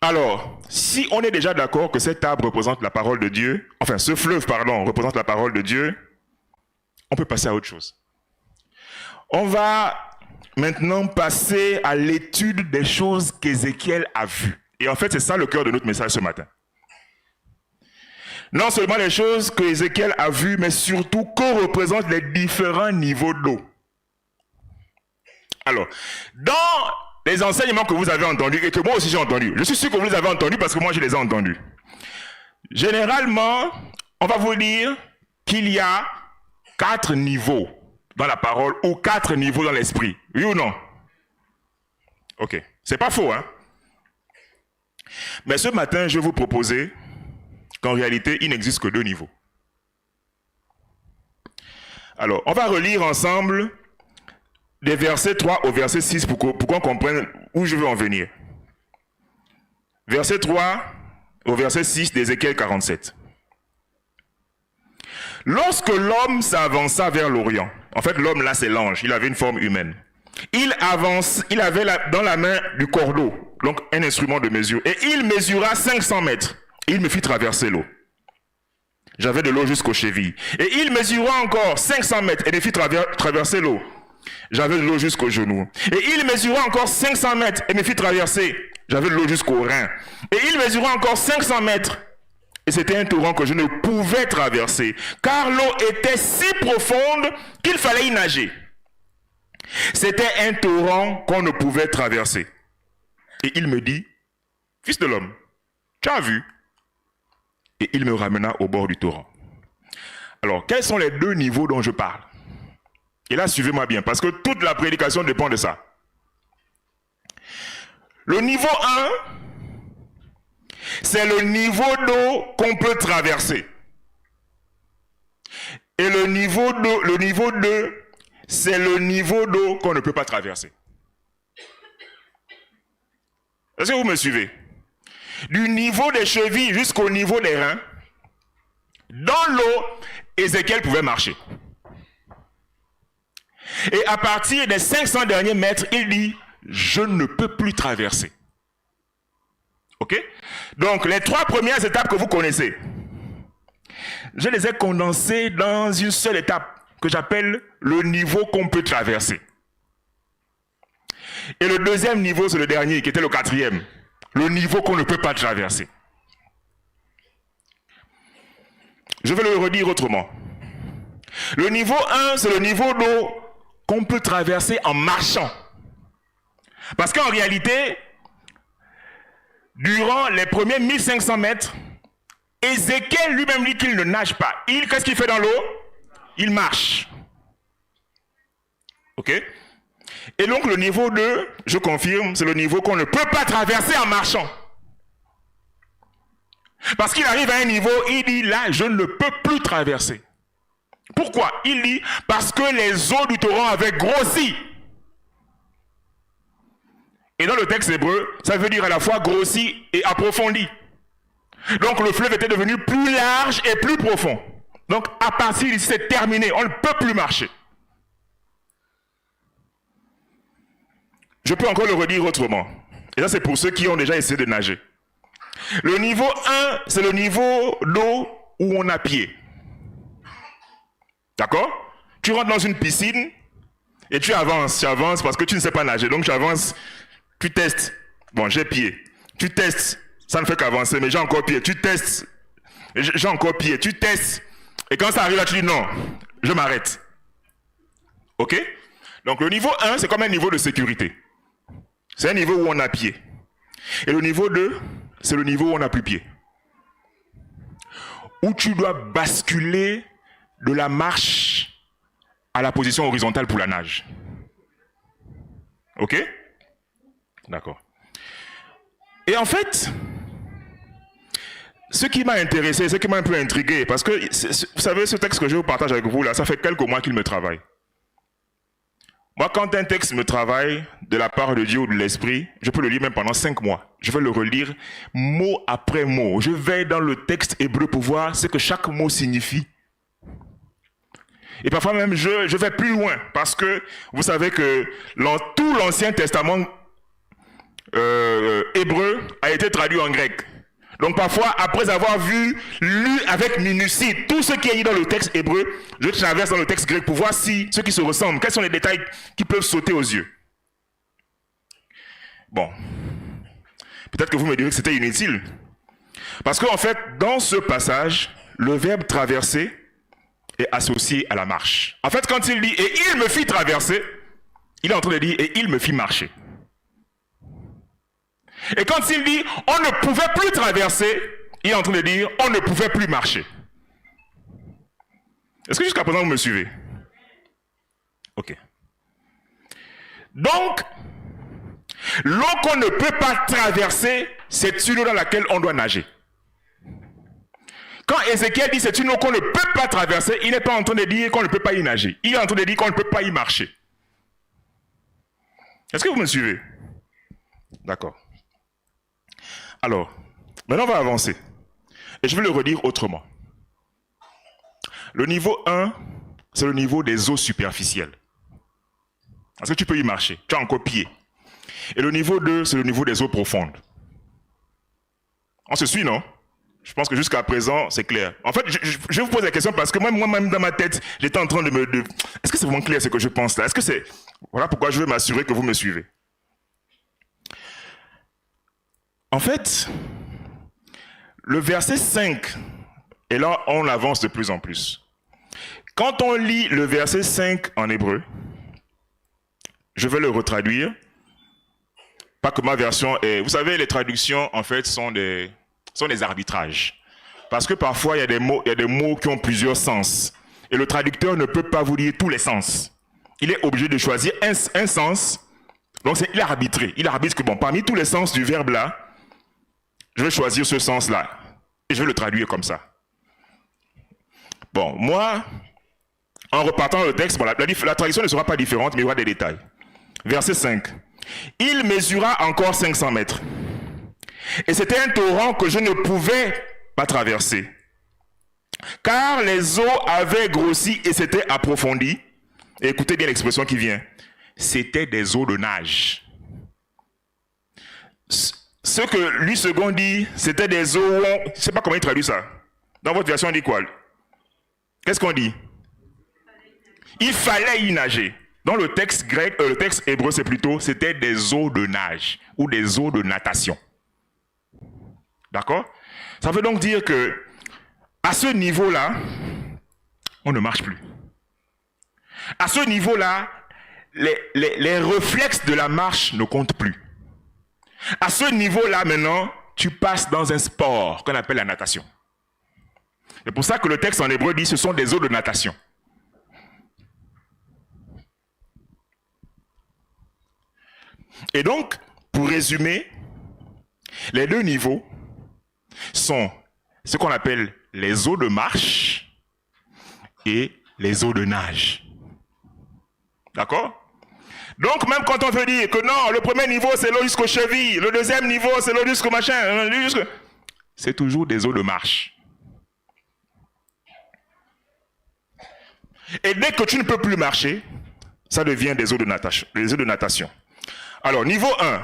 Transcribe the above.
Alors, si on est déjà d'accord que cet arbre représente la parole de Dieu, enfin ce fleuve, pardon, représente la parole de Dieu, on peut passer à autre chose. On va maintenant passer à l'étude des choses qu'Ézéchiel a vues. Et en fait, c'est ça le cœur de notre message ce matin. Non seulement les choses qu'Ézéchiel a vues, mais surtout qu'on représente les différents niveaux d'eau. Alors, dans les enseignements que vous avez entendus, et que moi aussi j'ai entendus, je suis sûr que vous les avez entendus parce que moi je les ai entendus. Généralement, on va vous dire qu'il y a 4 niveaux dans la parole ou 4 niveaux dans l'esprit. Oui ou non? Ok, c'est pas faux, hein? Mais ce matin, je vais vous proposer qu'en réalité, il n'existe que 2 niveaux. Alors, on va relire ensemble des versets 3 au verset 6 pour qu'on comprenne où je veux en venir. Verset 3 au verset 6 d'Ézéchiel 47. Lorsque l'homme s'avança vers l'Orient, en fait l'homme là c'est l'ange, il avait une forme humaine. Il avait dans la main du cordeau, donc un instrument de mesure, et il mesura 500 mètres. Il me fit traverser l'eau. J'avais de l'eau jusqu'aux chevilles. Et il mesura encore 500 mètres et me fit traverser l'eau. J'avais de l'eau jusqu'aux genoux. Et il mesura encore 500 mètres et me fit traverser. J'avais de l'eau jusqu'aux reins. Et il mesura encore 500 mètres. Et c'était un torrent que je ne pouvais traverser, car l'eau était si profonde qu'il fallait y nager. C'était un torrent qu'on ne pouvait traverser. Et il me dit, fils de l'homme, tu as vu? Et il me ramena au bord du torrent. Alors, quels sont les 2 niveaux dont je parle? Et là, suivez-moi bien, parce que toute la prédication dépend de ça. Le niveau 1, c'est le niveau d'eau qu'on peut traverser. Et le niveau 2, c'est le niveau d'eau qu'on ne peut pas traverser. Est-ce que vous me suivez? Du niveau des chevilles jusqu'au niveau des reins, dans l'eau, Ézéchiel pouvait marcher. Et à partir des 500 derniers mètres, il dit, je ne peux plus traverser. Ok? Donc, les 3 premières étapes que vous connaissez, je les ai condensées dans une seule étape que j'appelle le niveau qu'on peut traverser. Et le deuxième niveau, c'est le dernier, qui était le 4e. Le niveau qu'on ne peut pas traverser. Je vais le redire autrement. Le niveau 1, c'est le niveau d'eau qu'on peut traverser en marchant. Parce qu'en réalité, durant les premiers 1500 mètres, Ézéchiel lui-même dit qu'il ne nage pas. Qu'est-ce qu'il fait dans l'eau? Il marche. Ok? Et donc le niveau 2, je confirme, c'est le niveau qu'on ne peut pas traverser en marchant. Parce qu'il arrive à un niveau, il dit là, je ne peux plus traverser. Pourquoi? Il dit parce que les eaux du torrent avaient grossi. Et dans le texte hébreu, ça veut dire à la fois grossi et approfondi. Donc le fleuve était devenu plus large et plus profond. Donc à partir d'ici, c'est terminé, on ne peut plus marcher. Je peux encore le redire autrement. Et ça, c'est pour ceux qui ont déjà essayé de nager. Le niveau 1, c'est le niveau d'eau où on a pied. D'accord? Tu rentres dans une piscine et tu avances parce que tu ne sais pas nager. Donc tu avances, tu testes. Bon, j'ai pied. Tu testes, ça ne fait qu'avancer, mais j'ai encore pied. Tu testes, j'ai encore pied. Tu testes. Et quand ça arrive là, tu dis non, je m'arrête. Ok? Donc le niveau 1, c'est comme un niveau de sécurité. C'est un niveau où on a pied. Et le niveau 2, c'est le niveau où on n'a plus pied. Où tu dois basculer de la marche à la position horizontale pour la nage. Ok? D'accord. Et en fait, ce qui m'a intéressé, ce qui m'a un peu intrigué, parce que, vous savez, ce texte que je vous partage avec vous, là, ça fait quelques mois qu'il me travaille. Moi, quand un texte me travaille de la part de Dieu ou de l'Esprit, je peux le lire même pendant 5 mois. Je vais le relire mot après mot. Je vais dans le texte hébreu pour voir ce que chaque mot signifie. Et parfois même, je vais plus loin, parce que vous savez que tout l'Ancien Testament hébreu a été traduit en grec. Donc parfois, après avoir lu avec minutie tout ce qui est dit dans le texte hébreu, je traverse dans le texte grec pour voir si ceux qui se ressemblent, quels sont les détails qui peuvent sauter aux yeux. Bon, peut-être que vous me direz que c'était inutile. Parce qu'en fait, dans ce passage, le verbe traverser est associé à la marche. En fait, quand il dit « et il me fit traverser », il est en train de dire « et il me fit marcher ». Et quand il dit « on ne pouvait plus traverser », il est en train de dire « on ne pouvait plus marcher ». Est-ce que jusqu'à présent vous me suivez? Ok. Donc, l'eau qu'on ne peut pas traverser, c'est une eau dans laquelle on doit nager. Quand Ézéchiel dit c'est une eau qu'on ne peut pas traverser, il n'est pas en train de dire qu'on ne peut pas y nager. Il est en train de dire qu'on ne peut pas y marcher. Est-ce que vous me suivez? D'accord. Alors, maintenant on va avancer. Et je vais le redire autrement. Le niveau 1, c'est le niveau des eaux superficielles. Parce que tu peux y marcher, tu as encore pied. Et le niveau 2, c'est le niveau des eaux profondes. On se suit, non? Je pense que jusqu'à présent, c'est clair. En fait, je vous pose la question parce que moi-même dans ma tête, j'étais en train de me... Est-ce que c'est vraiment clair ce que je pense là? Est-ce que c'est... Voilà pourquoi je veux m'assurer que vous me suivez. En fait, le verset 5, et là on avance de plus en plus. Quand on lit le verset 5 en hébreu, je vais le retraduire. Pas que ma version est... Vous savez, les traductions, en fait, sont des arbitrages. Parce que parfois, il y a des mots qui ont plusieurs sens. Et le traducteur ne peut pas vous dire tous les sens. Il est obligé de choisir un sens. Donc, il a arbitré. Il arbitre que, bon, parmi tous les sens du verbe là, je vais choisir ce sens-là. Et je vais le traduire comme ça. Bon, moi, en repartant le texte, bon, la traduction ne sera pas différente, mais il y aura des détails. Verset 5. Il mesura encore 500 mètres. Et c'était un torrent que je ne pouvais pas traverser. Car les eaux avaient grossi et s'étaient approfondies. Et écoutez bien l'expression qui vient. C'était des eaux de nage. Ce que lui second dit, c'était des eaux où je ne sais pas comment il traduit ça. Dans votre version, on dit quoi? Qu'est-ce qu'on dit? Il fallait y nager. Dans le texte grec, le texte hébreu, c'est plutôt, c'était des eaux de nage ou des eaux de natation. D'accord? Ça veut donc dire que à ce niveau-là, on ne marche plus. À ce niveau-là, les réflexes de la marche ne comptent plus. À ce niveau-là, maintenant, tu passes dans un sport qu'on appelle la natation. C'est pour ça que le texte en hébreu dit ce sont des eaux de natation. Et donc, pour résumer, les deux niveaux sont ce qu'on appelle les eaux de marche et les eaux de nage. D'accord? Donc, même quand on veut dire que non, le premier niveau, c'est l'eau jusqu'aux chevilles, le deuxième niveau, c'est l'eau jusqu'au machin, c'est toujours des eaux de marche. Et dès que tu ne peux plus marcher, ça devient des eaux de natation. Alors, niveau 1,